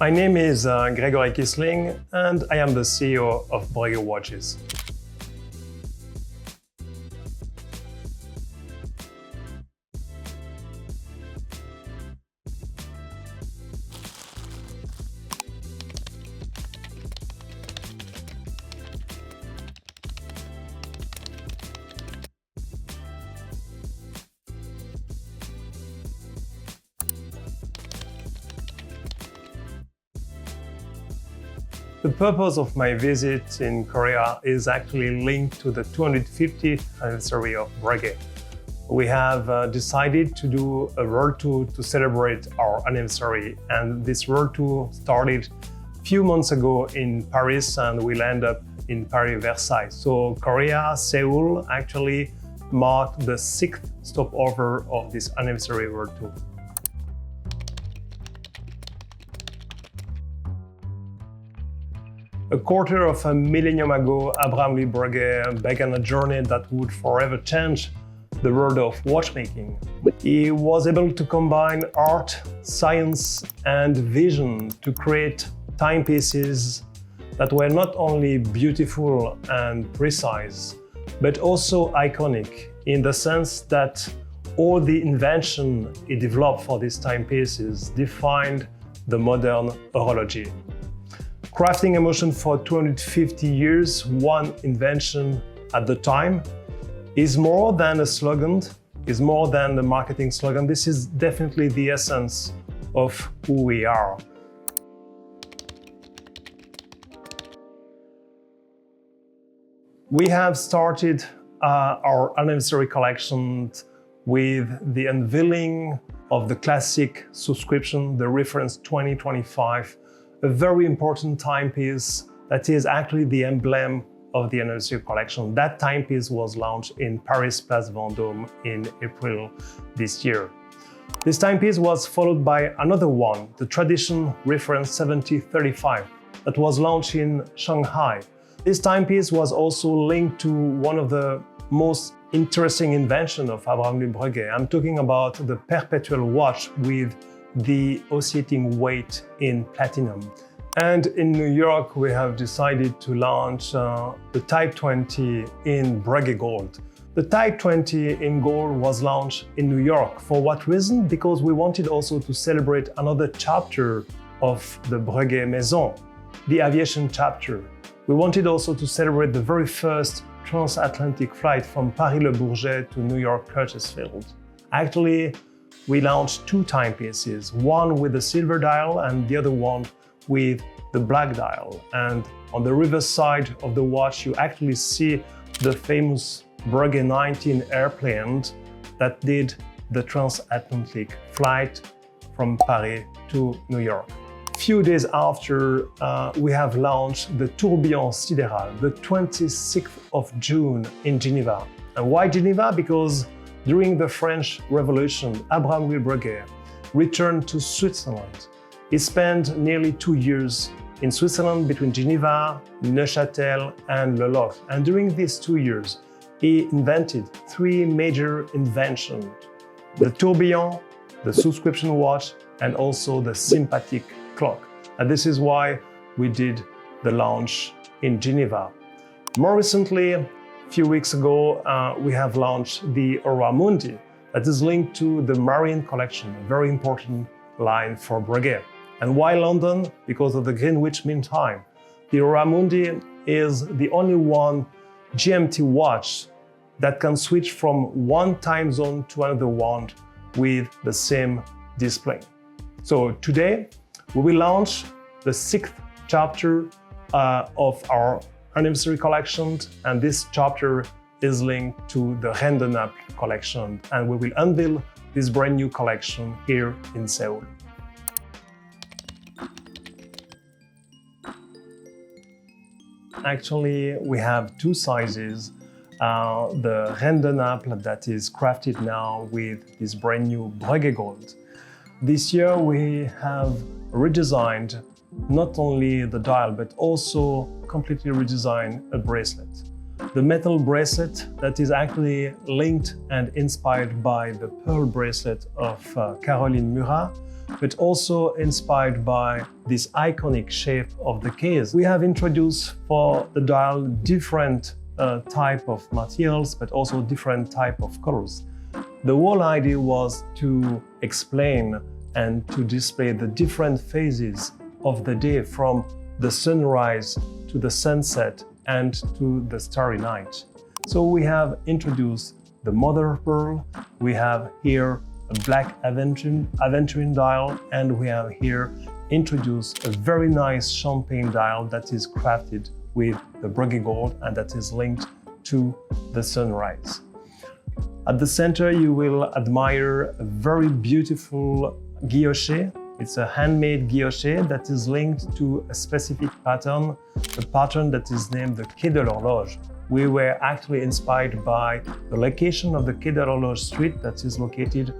My name is Gregory Kissling, and I am the CEO of Breguet Watches. The purpose of my visit in Korea is actually linked to the 250th anniversary of Breguet. We have decided to do a world tour to celebrate our anniversary, and this world tour started a few months ago in Paris and will end up in Paris Versailles. So Korea, Seoul actually marked the 6th stopover of this anniversary world tour. A quarter of a millennium ago, Abraham Louis Breguet began a journey that would forever change the world of watchmaking. He was able to combine art, science, and vision to create timepieces that were not only beautiful and precise, but also iconic in the sense that all the invention he developed for these timepieces defined the modern horology. Crafting emotion for 250 years, one invention at the time, is more than a slogan, is more than a marketing slogan. This is definitely the essence of who we are. We have started our anniversary collection with the unveiling of the classic subscription, the reference 2025, a very important timepiece that is actually the emblem of the anniversary collection. That timepiece was launched in Paris Place Vendôme in April this year. This timepiece was followed by another one, the Tradition Reference 7035, that was launched in Shanghai. This timepiece was also linked to one of the most interesting inventions of Abraham Louis Breguet. I'm talking about the perpetual watch with the oscillating weight in platinum. And in New York, we have decided to launch the Type 20 in Breguet Gold. The Type 20 in gold was launched in New York. For what reason? Because we wanted also to celebrate another chapter of the Breguet Maison, the aviation chapter. We wanted also to celebrate the very first transatlantic flight from Paris-Le Bourget to New York Curtis Field. Actually, we launched two timepieces, one with the silver dial and the other one with the black dial. And on the reverse side of the watch, you actually see the famous Breguet 19 airplane that did the transatlantic flight from Paris to New York. A few days after, we have launched the Tourbillon Sidéral, the 26th of June in Geneva. And why Geneva? Because during the French Revolution, Abraham Louis Breguet returned to Switzerland. He spent nearly 2 years in Switzerland between Geneva, Neuchâtel, and Le Locle. And during these 2 years, he invented three major inventions: the tourbillon, the subscription watch, and also the sympathetic clock. And this is why we did the launch in Geneva. More recently, a few weeks ago, we have launched the Aurora Mundi that is linked to the Marine collection, a very important line for Breguet. And why London? Because of the Greenwich Mean Time. The Aurora Mundi is the only one GMT watch that can switch from one time zone to another one with the same display. So today, we will launch the 6th chapter of our anniversary collection, and this chapter is linked to the Reine de Naples collection, and we will unveil this brand new collection here in Seoul. Actually, we have two sizes. The Reine de Naples that is crafted now with this brand new Breguet Gold. This year we have redesigned not only the dial, but also completely redesigned a bracelet. the metal bracelet that is actually linked and inspired by the pearl bracelet of Caroline Murat, but also inspired by this iconic shape of the case. We have introduced for the dial different type of materials, but also different type of colors. The whole idea was to explain and to display the different phases of the day, from the sunrise to the sunset and to the starry night. So we have introduced the mother of pearl, we have here a black aventurine dial, and we have here introduced a very nice champagne dial that is crafted with the Breguet gold and that is linked to the sunrise. At the center, you will admire a very beautiful guilloche. It's a handmade guilloche that is linked to a specific pattern, a pattern that is named the Quai de l'Horloge. We were actually inspired by the location of the Quai de l'Horloge street that is located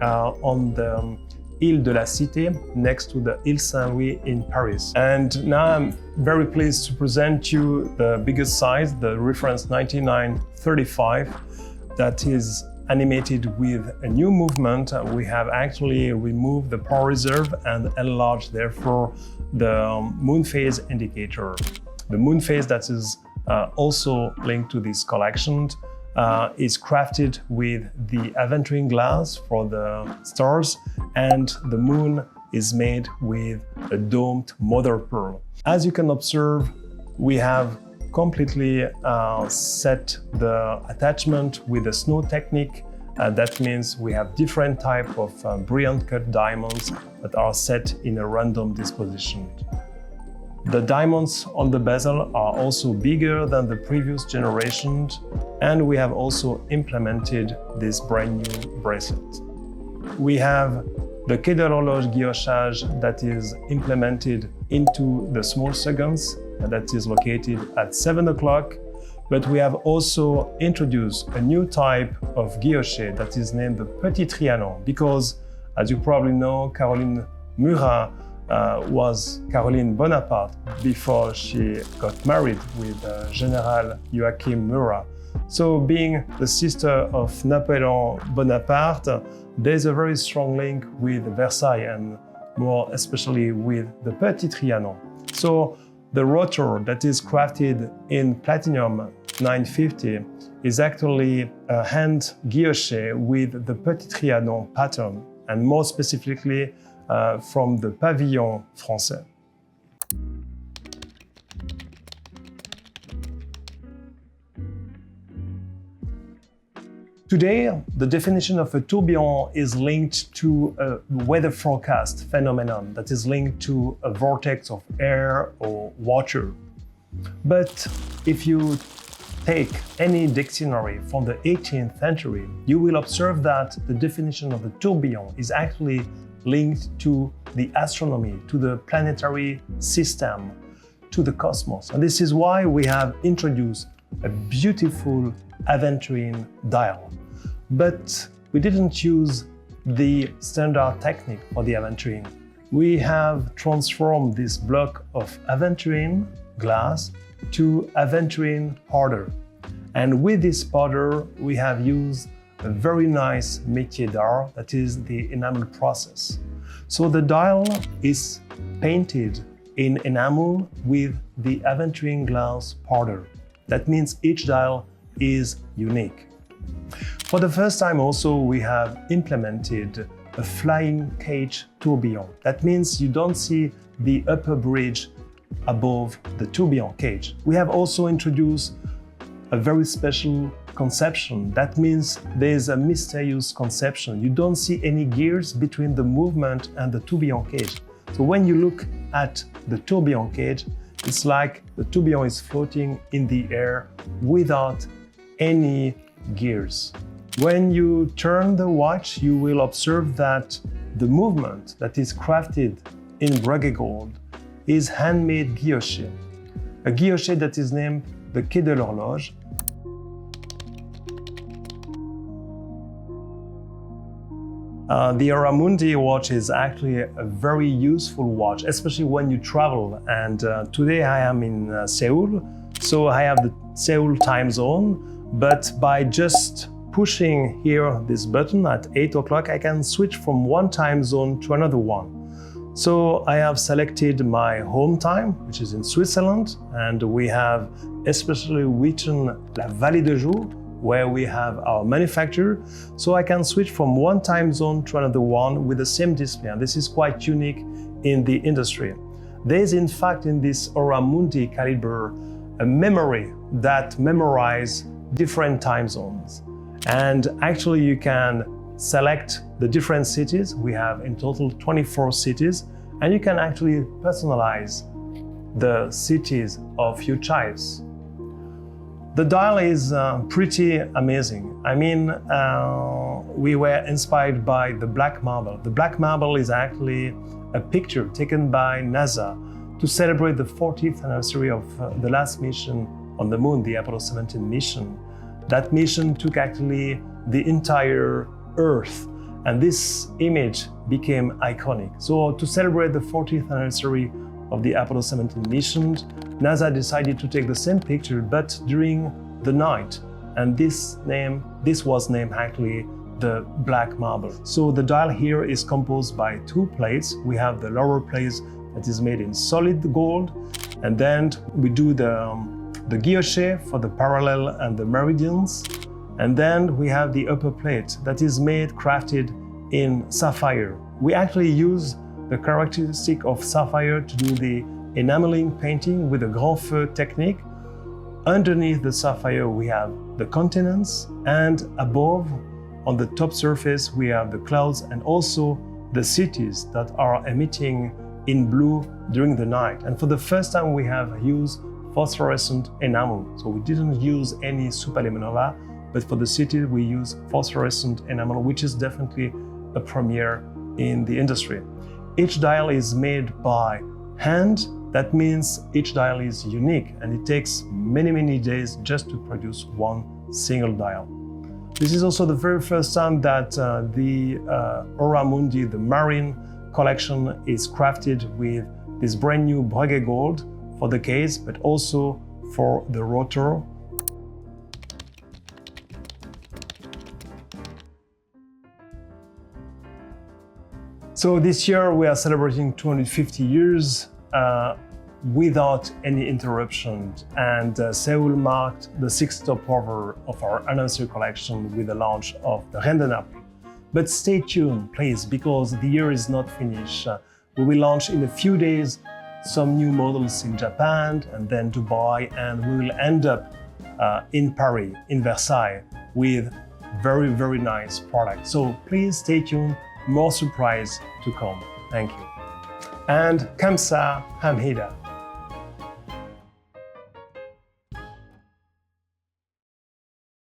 on the Ile de la Cité, next to the Ile Saint-Louis in Paris. And now I'm very pleased to present you the biggest size, the reference 9935, that is animated with a new movement. We have actually removed the power reserve and enlarged, therefore, the moon phase indicator. The moon phase that is also linked to this collection is crafted with the aventurine glass for the stars, and the moon is made with a domed mother pearl. As you can observe, we have completely set the attachment with a snow technique. That means we have different type of brilliant cut diamonds that are set in a random disposition. The diamonds on the bezel are also bigger than the previous generation, and we have also implemented this brand new bracelet. We have the Quai de l'Horloge guillochage that is implemented into the small seconds, that is located at 7 o'clock, but we have also introduced a new type of guilloche that is named the Petit Trianon, because, as you probably know, Caroline Murat was Caroline Bonaparte before she got married with General Joachim Murat. So, being the sister of Napoleon Bonaparte, there's a very strong link with Versailles and more especially with the Petit Trianon. So, the rotor that is crafted in platinum 950 is actually a hand guilloche with the Petit Trianon pattern, and more specifically from the Pavillon Français. Today, the definition of a tourbillon is linked to a weather forecast phenomenon that is linked to a vortex of air or water. But if you take any dictionary from the 18th century, you will observe that the definition of a tourbillon is actually linked to the astronomy, to the planetary system, to the cosmos. And this is why we have introduced a beautiful aventurine dial. But we didn't use the standard technique for the aventurine. We have transformed this block of aventurine glass to aventurine powder. And with this powder, we have used a very nice métier d'art, that is the enamel process. So the dial is painted in enamel with the aventurine glass powder. That means each dial is unique. For the first time also, we have implemented a flying cage tourbillon. That means you don't see the upper bridge above the tourbillon cage. We have also introduced a very special conception. That means there's a mysterious conception. You don't see any gears between the movement and the tourbillon cage. So when you look at the tourbillon cage, it's like the tourbillon is floating in the air without any gears. When you turn the watch, you will observe that the movement that is crafted in Breguet gold is handmade guilloche. A guilloche that is named the Quai de l'Horloge. The Oramundi watch is actually a very useful watch, especially when you travel. And today I am in Seoul, So I have the Seoul time zone, but by just pushing here this button at 8 o'clock, I can switch from one time zone to another one. So I have selected my home time, which is in Switzerland, and we have especially written La Vallée de Joux, where we have our manufacturer. So I can switch from one time zone to another one with the same display, and this is quite unique in the industry. There is in fact in this Oramundi caliber a memory that memorizes different time zones. And actually you can select the different cities. We have in total 24 cities, and you can actually personalize the cities of your choice. The dial is pretty amazing. I mean, we were inspired by the Black Marble. The Black Marble is actually a picture taken by NASA to celebrate the 40th anniversary of the last mission on the moon, the Apollo 17 mission. That mission took actually the entire Earth, and this image became iconic. So to celebrate the 40th anniversary of the Apollo 17 mission, NASA decided to take the same picture, but during the night. And this was named actually the Black Marble. So the dial here is composed by two plates. We have the lower plate that is made in solid gold, and then we do the guilloche for the parallel and the meridians. And then we have the upper plate that is crafted in sapphire. We actually use the characteristic of sapphire to do the enameling painting with the grand feu technique. Underneath the sapphire we have the continents, and above on the top surface we have the clouds and also the cities that are emitting in blue during the night. And for the first time we have used phosphorescent enamel. So we didn't use any superluminova, but for the city we use phosphorescent enamel, which is definitely a premiere in the industry. Each dial is made by hand. That means each dial is unique, and it takes many days just to produce one single dial. This is also the very first time that the Oramundi, the Marine collection, is crafted with this brand new Breguet gold for the case, but also for the rotor. So this year we are celebrating 250 years without any interruption, and Seoul marked the 6th stopover of our anniversary collection with the launch of the Reine de Naples. But stay tuned, please, because the year is not finished. We will launch in a few days some new models in Japan and then Dubai, and we will end up in Paris, in Versailles, with very nice products. So please stay tuned, more surprise to come. Thank you. And Kamsa Hamnida.